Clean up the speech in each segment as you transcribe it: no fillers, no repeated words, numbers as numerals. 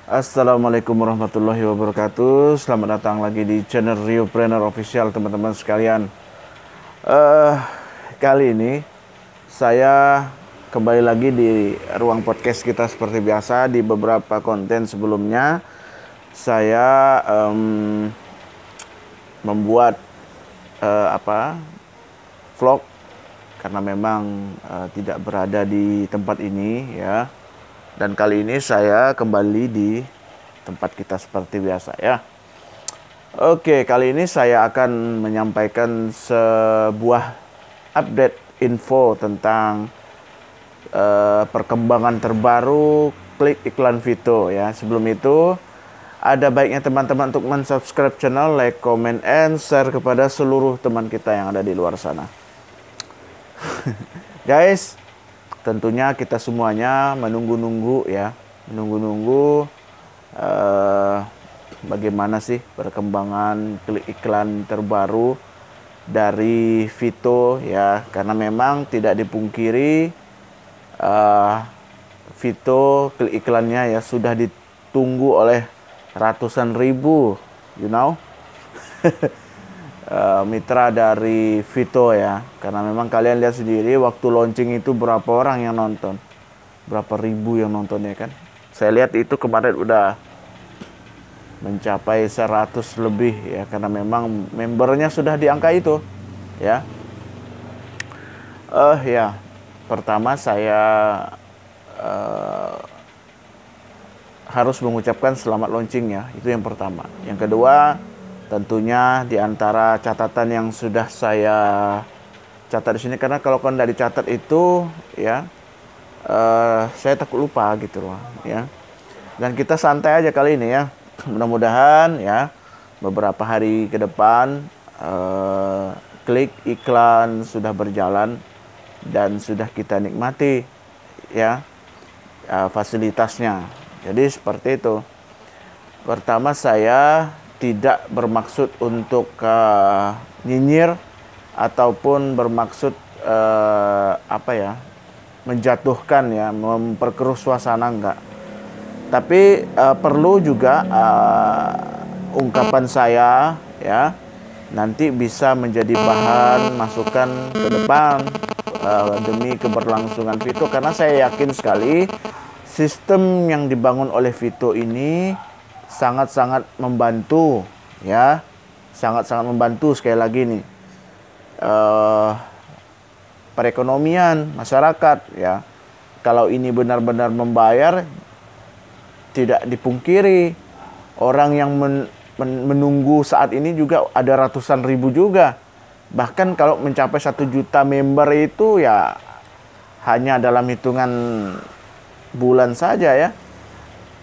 Assalamualaikum warahmatullahi wabarakatuh. Selamat datang lagi di channel Riopreneur Official, teman-teman sekalian. eh Kali ini saya kembali lagi di ruang podcast kita seperti biasa. Di beberapa konten sebelumnya saya membuat vlog karena memang tidak berada di tempat ini ya. Dan kali ini saya kembali di tempat kita seperti biasa ya. Oke, kali ini saya akan menyampaikan sebuah update info tentang perkembangan terbaru klik iklan Vito ya. Sebelum itu, ada baiknya teman-teman untuk mensubscribe channel, like, comment, and share kepada seluruh teman kita yang ada di luar sana. Guys, tentunya kita semuanya menunggu-nunggu ya, bagaimana sih perkembangan klik iklan terbaru dari Vito ya, karena memang tidak dipungkiri Vito klik iklannya ya sudah ditunggu oleh ratusan ribu, mitra dari Vito ya, karena memang kalian lihat sendiri waktu launching itu berapa orang yang nonton, berapa ribu yang nonton ya kan. Saya lihat itu kemarin udah mencapai 100 lebih ya, karena memang membernya sudah di angka itu ya. Ya, pertama saya harus mengucapkan selamat launching ya, itu yang pertama. Yang kedua, tentunya di antara catatan yang sudah saya catat di sini, karena kalau kalian tidak dicatat itu ya, saya takut lupa gitu loh ya. Dan kita santai aja kali ini ya. Mudah-mudahan ya beberapa hari ke depan klik iklan sudah berjalan dan sudah kita nikmati ya fasilitasnya. Jadi seperti itu. Pertama, saya tidak bermaksud untuk nyinyir ataupun bermaksud menjatuhkan ya, memperkeruh suasana, enggak. Tapi perlu juga ungkapan saya ya nanti bisa menjadi bahan masukan ke depan demi keberlangsungan Vito, karena saya yakin sekali sistem yang dibangun oleh Vito ini sangat-sangat membantu ya, sangat-sangat membantu sekali lagi nih perekonomian masyarakat ya. Kalau ini benar-benar membayar, tidak dipungkiri orang yang menunggu saat ini juga ada ratusan ribu juga. Bahkan kalau mencapai 1 juta member itu ya hanya dalam hitungan bulan saja ya.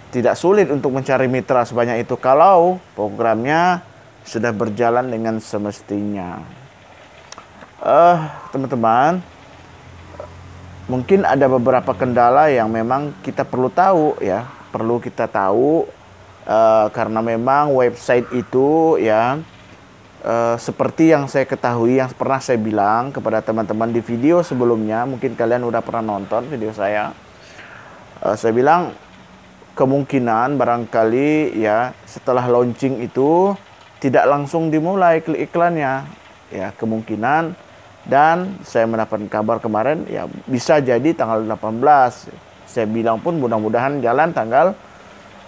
Tidak sulit untuk mencari mitra sebanyak itu kalau programnya sudah berjalan dengan semestinya. Teman-teman, mungkin ada beberapa kendala yang memang kita perlu tahu ya, perlu kita tahu karena memang website itu ya seperti yang saya ketahui, yang pernah saya bilang kepada teman-teman di video sebelumnya, mungkin kalian udah pernah nonton video saya. Saya bilang kemungkinan barangkali ya setelah launching itu tidak langsung dimulai klik iklannya ya, kemungkinan. Dan saya mendapat kabar kemarin ya bisa jadi tanggal 18. Saya bilang pun mudah-mudahan jalan tanggal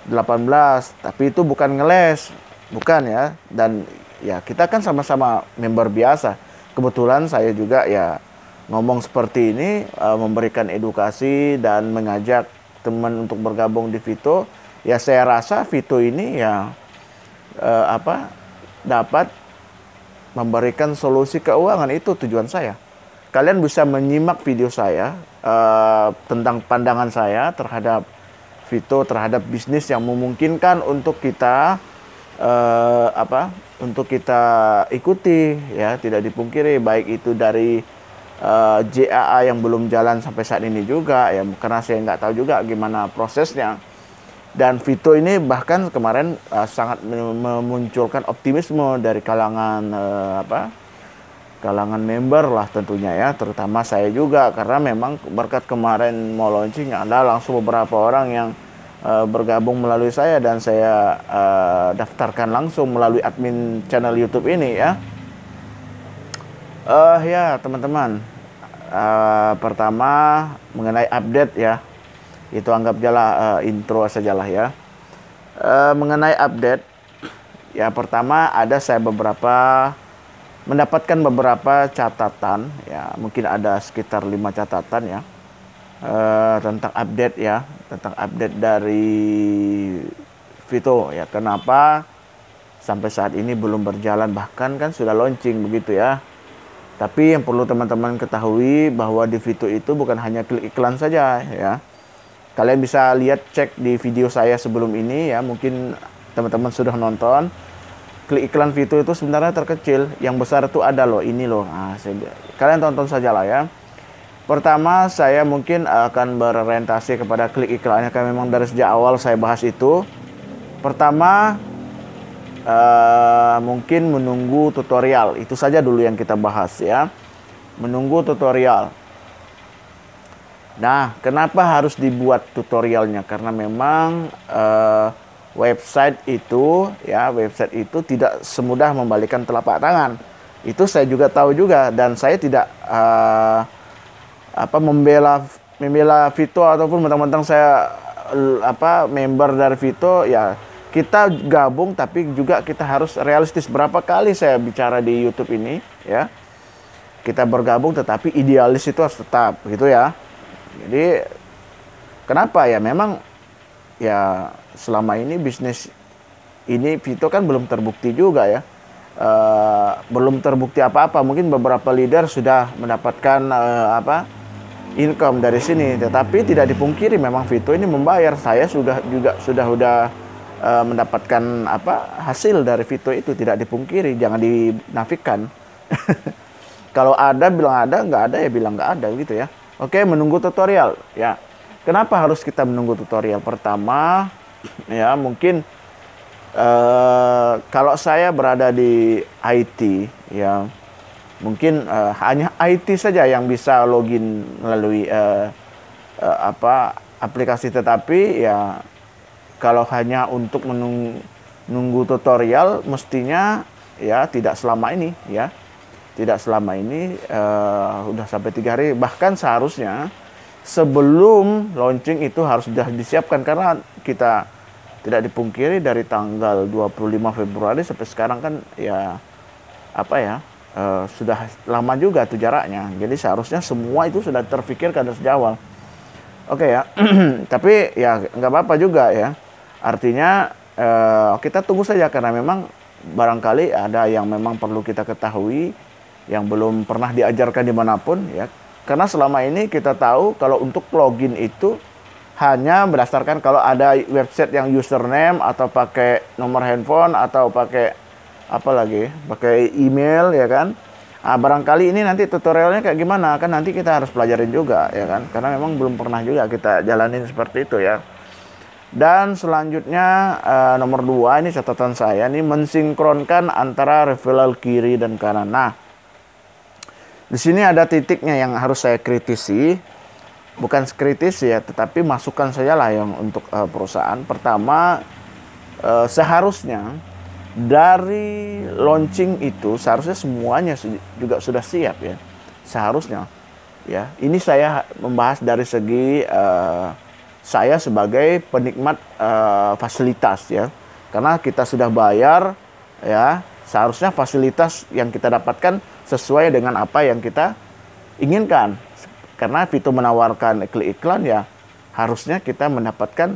18, tapi itu bukan ngeles, bukan ya. Dan ya kita kan sama-sama member biasa. Kebetulan saya juga ya ngomong seperti ini, memberikan edukasi dan mengajak teman untuk bergabung di Vito. Ya saya rasa Vito ini ya dapat memberikan solusi keuangan, itu tujuan saya. Kalian bisa menyimak video saya tentang pandangan saya terhadap Vito, terhadap bisnis yang memungkinkan untuk kita untuk kita ikuti ya. Tidak dipungkiri baik itu dari JAA yang belum jalan sampai saat ini juga ya, karena saya nggak tahu juga gimana prosesnya. Dan Vito ini bahkan kemarin sangat memunculkan optimisme dari kalangan kalangan member lah tentunya ya, terutama saya juga, karena memang berkat kemarin mau launching ada langsung beberapa orang yang bergabung melalui saya dan saya daftarkan langsung melalui admin channel YouTube ini ya. Ya teman-teman, pertama mengenai update ya, itu anggap jalah intro sajalah ya. Mengenai update ya, pertama saya mendapatkan beberapa catatan ya, mungkin ada sekitar 5 catatan ya, tentang update ya, tentang update dari Vito ya. Kenapa sampai saat ini belum berjalan, bahkan kan sudah launching begitu ya. Tapi yang perlu teman-teman ketahui bahwa di Vito itu bukan hanya klik iklan saja ya. Kalian bisa lihat, cek di video saya sebelum ini ya, mungkin teman-teman sudah nonton. Klik iklan Vito itu sebenarnya terkecil, yang besar itu ada loh, ini loh. Nah, kalian tonton saja lah ya. Pertama, saya mungkin akan berorientasi kepada klik iklannya, karena memang dari sejak awal saya bahas itu. Pertama, mungkin menunggu tutorial, itu saja dulu yang kita bahas ya. Menunggu tutorial. Nah, kenapa harus dibuat tutorialnya? Karena memang website itu tidak semudah membalikan telapak tangan. Itu saya juga tahu juga, dan saya tidak membela Vito ataupun mentang-mentang saya member dari Vito ya. Kita gabung, tapi juga kita harus realistis. Berapa kali saya bicara di YouTube ini ya, kita bergabung tetapi idealis itu harus tetap gitu ya. Jadi kenapa ya, memang ya selama ini bisnis ini Vito kan belum terbukti juga ya, belum terbukti apa-apa. Mungkin beberapa leader sudah mendapatkan income dari sini, tetapi tidak dipungkiri memang Vito ini membayar. Saya sudah mendapatkan hasil dari Vito itu, tidak dipungkiri, jangan dinafikan. Kalau ada bilang ada, nggak ada ya bilang nggak ada gitu ya. Oke, menunggu tutorial ya. Kenapa harus kita menunggu tutorial? Pertama ya, mungkin kalau saya berada di IT ya, mungkin hanya IT saja yang bisa login melalui aplikasi. Tetapi ya, kalau hanya untuk menunggu tutorial, mestinya ya tidak selama ini ya. Tidak selama ini, udah sampai 3 hari. Bahkan seharusnya sebelum launching itu harus sudah disiapkan, karena kita tidak dipungkiri dari tanggal 25 Februari sampai sekarang kan ya sudah lama juga tuh jaraknya. Jadi seharusnya semua itu sudah terfikirkan dari sejak awal. Oke ya. Tapi ya nggak apa-apa juga ya. Artinya kita tunggu saja, karena memang barangkali ada yang memang perlu kita ketahui yang belum pernah diajarkan dimanapun ya. Karena selama ini kita tahu kalau untuk login itu hanya berdasarkan kalau ada website yang username atau pakai nomor handphone atau pakai pakai email ya kan. Nah, barangkali ini nanti tutorialnya kayak gimana kan, nanti kita harus pelajarin juga ya kan, karena memang belum pernah juga kita jalanin seperti itu ya. Dan selanjutnya nomor 2, ini catatan saya, ini mensinkronkan antara referral kiri dan kanan. Nah, di sini ada titiknya yang harus saya kritisi, bukan kritis ya, tetapi masukan saja lah yang untuk perusahaan. Pertama, seharusnya dari launching itu seharusnya semuanya juga sudah siap ya, seharusnya ya. Ini saya membahas dari segi saya sebagai penikmat fasilitas ya, karena kita sudah bayar ya, seharusnya fasilitas yang kita dapatkan sesuai dengan apa yang kita inginkan. Karena Vito menawarkan klik iklan ya, harusnya kita mendapatkan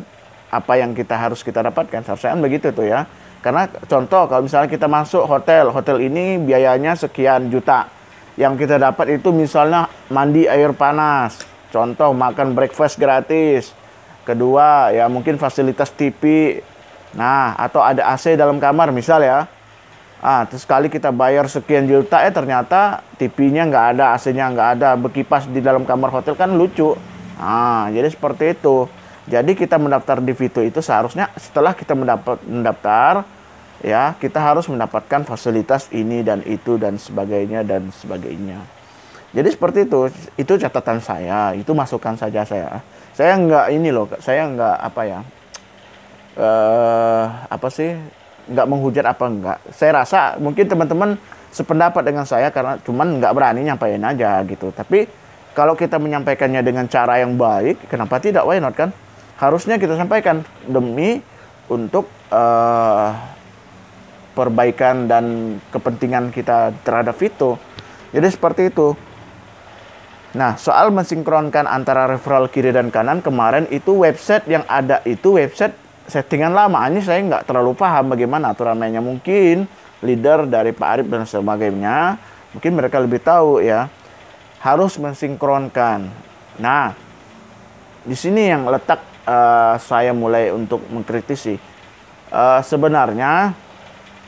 apa yang harus kita dapatkan. Seharusnya begitu tuh ya. Karena contoh, kalau misalnya kita masuk hotel ini biayanya sekian juta. Yang kita dapat itu misalnya mandi air panas, contoh makan breakfast gratis. Kedua ya mungkin fasilitas TV. Nah, atau ada AC dalam kamar misal ya. Terus sekali kita bayar sekian juta, ternyata TV-nya nggak ada, AC-nya nggak ada, berkipas di dalam kamar hotel, kan lucu. Jadi seperti itu. Jadi kita mendaftar di Vito itu seharusnya setelah kita mendaftar, ya kita harus mendapatkan fasilitas ini dan itu dan sebagainya dan sebagainya. Jadi seperti itu catatan saya, itu masukan saja saya. Saya nggak saya nggak apa sih, nggak menghujat apa enggak. Saya rasa mungkin teman-teman sependapat dengan saya karena cuman nggak berani nyampaikan aja gitu. Tapi kalau kita menyampaikannya dengan cara yang baik, kenapa tidak? Why not kan? Harusnya kita sampaikan demi untuk perbaikan dan kepentingan kita terhadap Vito. Jadi seperti itu. Nah, soal mensinkronkan antara referral kiri dan kanan, kemarin itu website yang ada itu website settingan lama. Ini saya nggak terlalu paham bagaimana aturan mainnya. Mungkin leader dari Pak Arif dan sebagainya, mungkin mereka lebih tahu ya. Harus mensinkronkan. Nah, di sini yang letak saya mulai untuk mengkritisi. Sebenarnya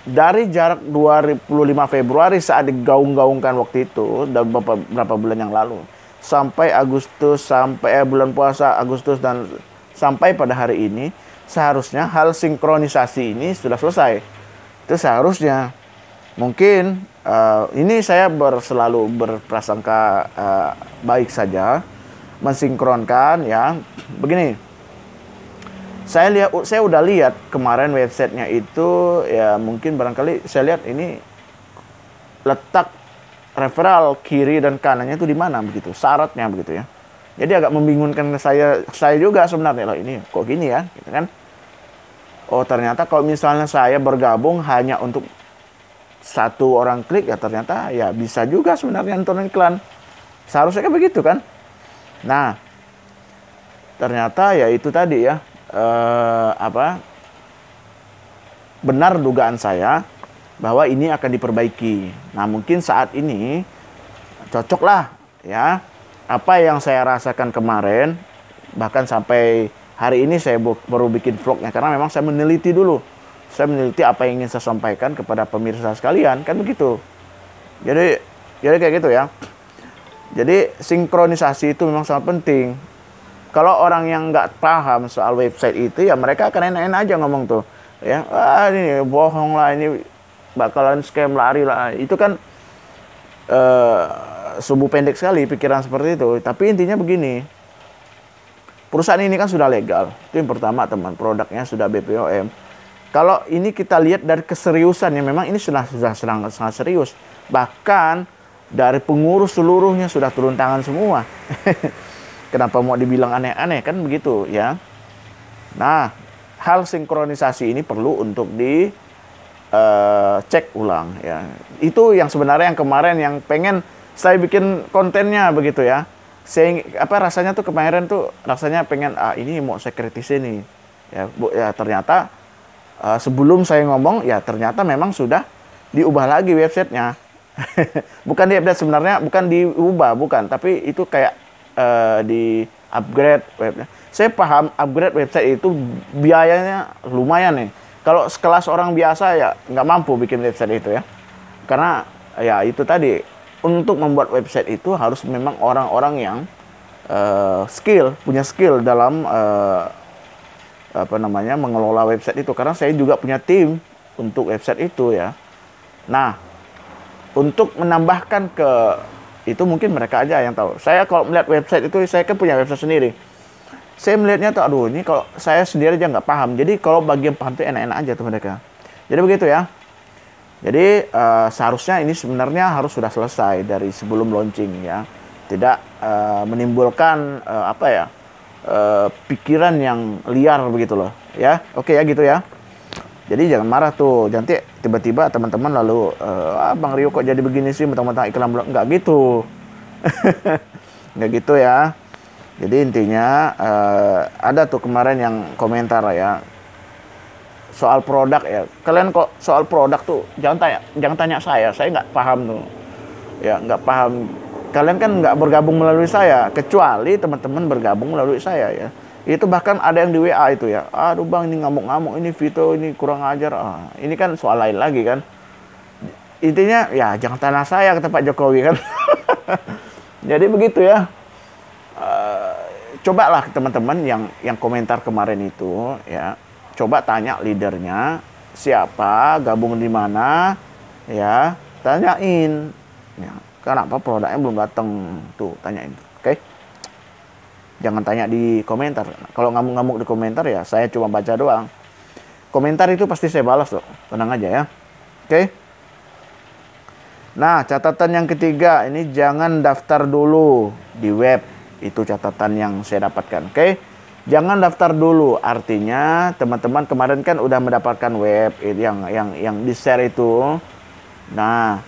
dari jarak 25 Februari saat digaung-gaungkan waktu itu, dan beberapa bulan yang lalu, sampai Agustus, sampai bulan puasa Agustus, dan sampai pada hari ini, seharusnya hal sinkronisasi ini sudah selesai. Itu seharusnya. Mungkin ini saya selalu berprasangka baik saja, mensinkronkan ya. Begini, saya udah lihat kemarin websitenya itu ya, mungkin barangkali saya lihat ini letak referral kiri dan kanannya itu di mana begitu, syaratnya begitu ya. Jadi agak membingungkan saya juga sebenarnya, loh ini kok gini ya, gitu kan. Oh ternyata kalau misalnya saya bergabung hanya untuk satu orang klik ya, ternyata ya bisa juga sebenarnya nonton iklan. Seharusnya kan begitu kan. Nah ternyata ya itu tadi ya, benar dugaan saya bahwa ini akan diperbaiki. Nah mungkin saat ini cocoklah ya apa yang saya rasakan kemarin, bahkan sampai hari ini saya baru bikin vlognya karena memang saya meneliti dulu. Saya meneliti apa yang ingin saya sampaikan kepada pemirsa sekalian, kan begitu. Jadi kayak gitu ya. Jadi sinkronisasi itu memang sangat penting. Kalau orang yang nggak paham soal website itu ya mereka akan enak-enak aja ngomong tuh ya, ini bohong lah, ini bakalan scam, lari lah. Itu kan sumbu pendek sekali pikiran seperti itu. Tapi intinya begini, perusahaan ini kan sudah legal, itu yang pertama teman, produknya sudah BPOM. Kalau ini kita lihat dari keseriusannya, memang ini sudah sangat serius. Bahkan dari pengurus seluruhnya sudah turun tangan semua. Kenapa mau dibilang aneh-aneh kan begitu ya. Nah, hal sinkronisasi ini perlu untuk cek ulang ya. Itu yang sebenarnya yang kemarin yang pengen saya bikin kontennya begitu ya. Saya rasanya tuh kemarin tuh rasanya pengen ini mau saya kritisi nih. Ya ternyata sebelum saya ngomong ya ternyata memang sudah diubah lagi websitenya. Bukan di-update sebenarnya, bukan diubah, bukan, tapi itu kayak di upgrade webnya. Saya paham upgrade website itu biayanya lumayan nih. Kalau sekelas orang biasa ya nggak mampu bikin website itu ya. Karena ya itu tadi, untuk membuat website itu harus memang orang-orang yang punya skill dalam mengelola website itu. Karena saya juga punya tim untuk website itu ya. Nah, untuk menambahkan ke itu mungkin mereka aja yang tahu. Saya kalau melihat website itu, saya kan punya website sendiri. Saya melihatnya tuh, aduh ini kalau saya sendiri aja nggak paham. Jadi kalau bagian paham itu enak-enak aja tuh mereka. Jadi begitu ya. Jadi seharusnya ini sebenarnya harus sudah selesai dari sebelum launching ya. Tidak menimbulkan pikiran yang liar begitu loh. Ya, oke ya gitu ya. Jadi jangan marah tuh, nanti tiba-tiba teman-teman lalu, Bang Rio kok jadi begini sih, mentang-mentang iklan belum, nggak gitu. Nggak gitu ya. Jadi intinya ada tuh kemarin yang komentar ya, soal produk ya. Kalian kok soal produk tuh, jangan tanya saya nggak paham tuh. Ya nggak paham. Kalian kan nggak bergabung melalui saya, kecuali teman-teman bergabung melalui saya ya. Itu bahkan ada yang di WA itu ya, aduh bang ini ngamuk-ngamuk, ini Vito ini kurang ajar. Ini kan soal lain lagi kan. Intinya ya jangan tanya saya kata Pak Jokowi kan. Jadi begitu ya. Cobalah teman-teman yang komentar kemarin itu ya, coba tanya leadernya siapa, gabung di mana ya, tanyain ya, kenapa produknya belum datang tuh, tanyain. Oke? Jangan tanya di komentar. Kalau ngamuk-ngamuk di komentar ya saya cuma baca doang. Komentar itu pasti saya balas loh, tenang aja ya. Oke. Nah, catatan yang ketiga, ini jangan daftar dulu di web. Itu catatan yang saya dapatkan, oke. Jangan daftar dulu, artinya teman-teman kemarin kan udah mendapatkan web yang di-share itu. Nah,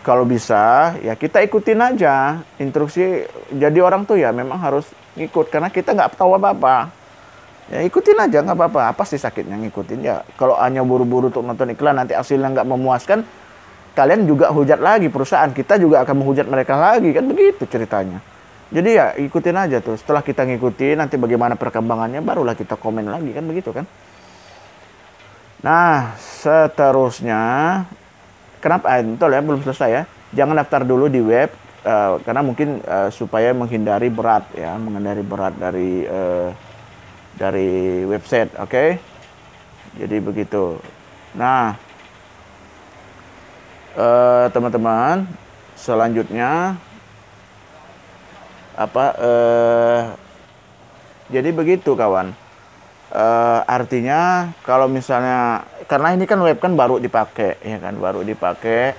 kalau bisa ya kita ikutin aja instruksi. Jadi orang tuh ya memang harus ngikut, karena kita nggak tahu apa-apa. Ya ikutin aja, nggak apa-apa. Apa sih sakitnya ngikutin ya? Kalau hanya buru-buru untuk nonton iklan, nanti hasilnya nggak memuaskan, kalian juga hujat lagi perusahaan. Kita juga akan menghujat mereka lagi, kan begitu ceritanya. Jadi ya ikutin aja tuh. Setelah kita ngikutin, nanti bagaimana perkembangannya, barulah kita komen lagi, kan begitu kan? Nah, seterusnya, kenapa? Betul ya, belum selesai ya. Jangan daftar dulu di web, karena mungkin supaya menghindari berat ya, menghindari berat dari website, oke? Jadi begitu. Nah, teman-teman, selanjutnya jadi begitu kawan. Artinya kalau misalnya, karena ini kan web kan baru dipakai ya kan, baru dipakai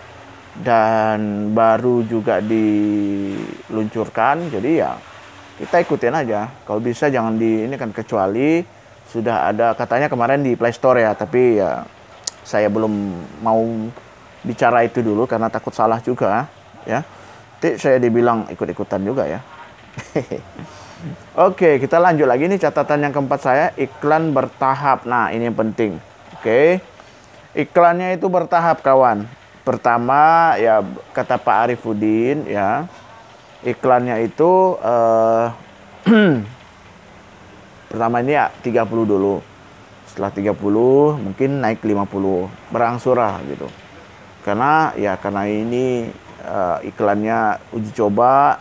dan baru juga diluncurkan, jadi ya kita ikutin aja. Kalau bisa jangan ini kan, kecuali sudah ada katanya kemarin di Play Store ya, tapi ya saya belum mau bicara itu dulu karena takut salah juga ya. Nanti saya dibilang ikut-ikutan juga ya. Oke, kita lanjut lagi nih, catatan yang keempat saya, iklan bertahap. Nah, ini yang penting. Oke. Iklannya itu bertahap kawan. Pertama ya kata Pak Arifudin ya, iklannya itu pertama ini ya 30 dulu. Setelah 30 mungkin naik 50, berangsur lah gitu. Karena ini iklannya uji coba,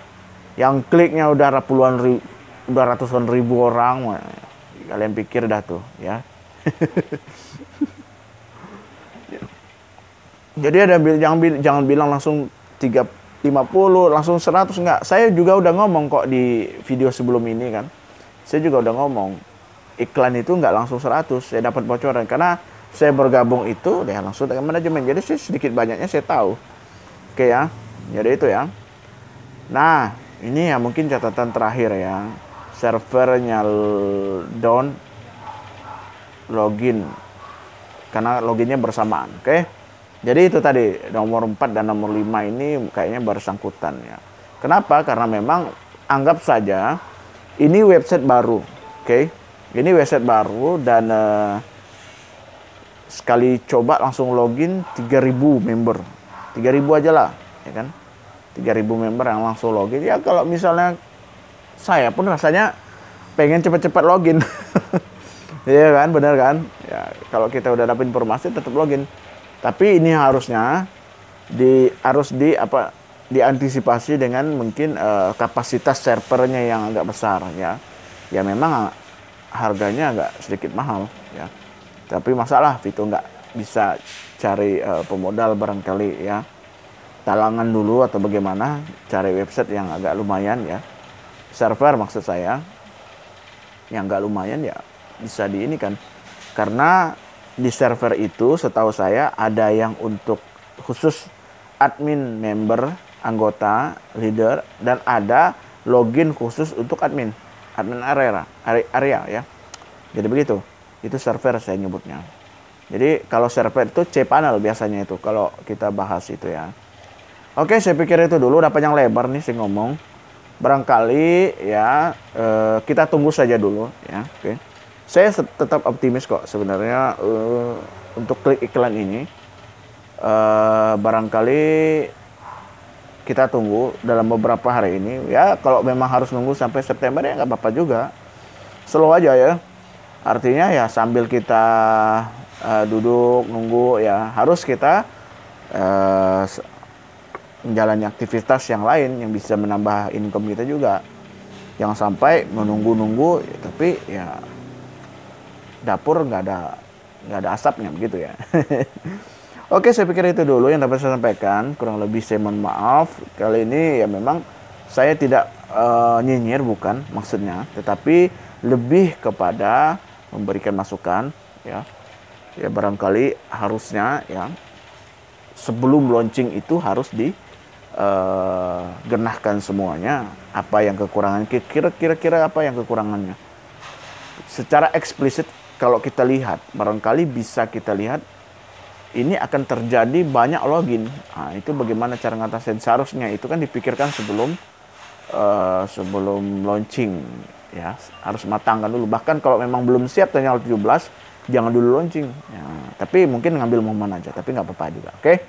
yang kliknya udah ratusan ribu orang. Kalian pikir dah tuh ya. Jadi jangan bilang langsung 50, langsung 100, enggak. Saya juga udah ngomong kok di video sebelum ini kan. Saya juga udah ngomong, iklan itu enggak langsung 100. Saya dapat bocoran karena saya bergabung itu ya langsung dengan manajemen. Jadi saya sedikit banyaknya saya tahu. Oke ya. Jadi itu ya. Nah, ini ya mungkin catatan terakhir ya. Servernya down, login. Karena loginnya bersamaan, oke? Jadi itu tadi nomor 4 dan nomor 5 ini kayaknya bersangkutan ya. Kenapa? Karena memang anggap saja ini website baru, oke? Ini website baru dan sekali coba langsung login 3.000 member. 3.000 aja lah, ya kan? 3.000 member yang langsung login. Ya kalau misalnya saya pun rasanya pengen cepat-cepat login. Iya kan, benar kan? Ya, kalau kita udah dapat informasi tetap login. Tapi ini harusnya diantisipasi dengan mungkin kapasitas servernya yang agak besar ya. Ya memang harganya agak sedikit mahal ya. Tapi masalah Vito nggak bisa cari pemodal barangkali ya. Talangan dulu atau bagaimana, cari website yang agak lumayan ya. Server maksud saya yang agak lumayan ya bisa kan. Karena di server itu setahu saya ada yang untuk khusus admin, member, anggota, leader, dan ada login khusus untuk admin area ya. Jadi begitu. Itu server saya nyebutnya. Jadi kalau server itu cPanel biasanya itu kalau kita bahas itu ya. Oke, saya pikir itu dulu, udah panjang lebar nih saya ngomong. Barangkali ya kita tunggu saja dulu ya. Oke. Saya tetap optimis kok sebenarnya untuk klik iklan ini. Barangkali kita tunggu dalam beberapa hari ini. Ya kalau memang harus nunggu sampai September ya nggak apa-apa juga. Slow aja ya. Artinya ya sambil kita duduk nunggu ya, harus kita menjalani aktivitas yang lain yang bisa menambah income kita juga. Jangan sampai menunggu-nunggu tapi ya dapur nggak ada asapnya begitu ya. Oke, saya pikir itu dulu yang dapat saya sampaikan. Kurang lebih saya mohon maaf. Kali ini ya memang saya tidak nyinyir, bukan maksudnya, tetapi lebih kepada memberikan masukan ya. Ya barangkali harusnya ya sebelum launching itu harus digenahkan semuanya. Apa yang kekurangan, kira-kira apa yang kekurangannya. Secara eksplisit kalau kita lihat, barangkali bisa kita lihat ini akan terjadi banyak login. Nah, itu bagaimana cara ngatasin, seharusnya itu kan dipikirkan sebelum launching ya, harus matangkan dulu. Bahkan kalau memang belum siap tanggal 17 jangan dulu launching ya, tapi mungkin ngambil momen aja, tapi nggak apa-apa juga. Oke,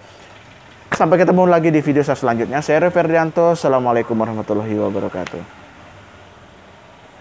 sampai ketemu lagi di video saya selanjutnya. Saya Ferdianto, assalamualaikum warahmatullahi wabarakatuh.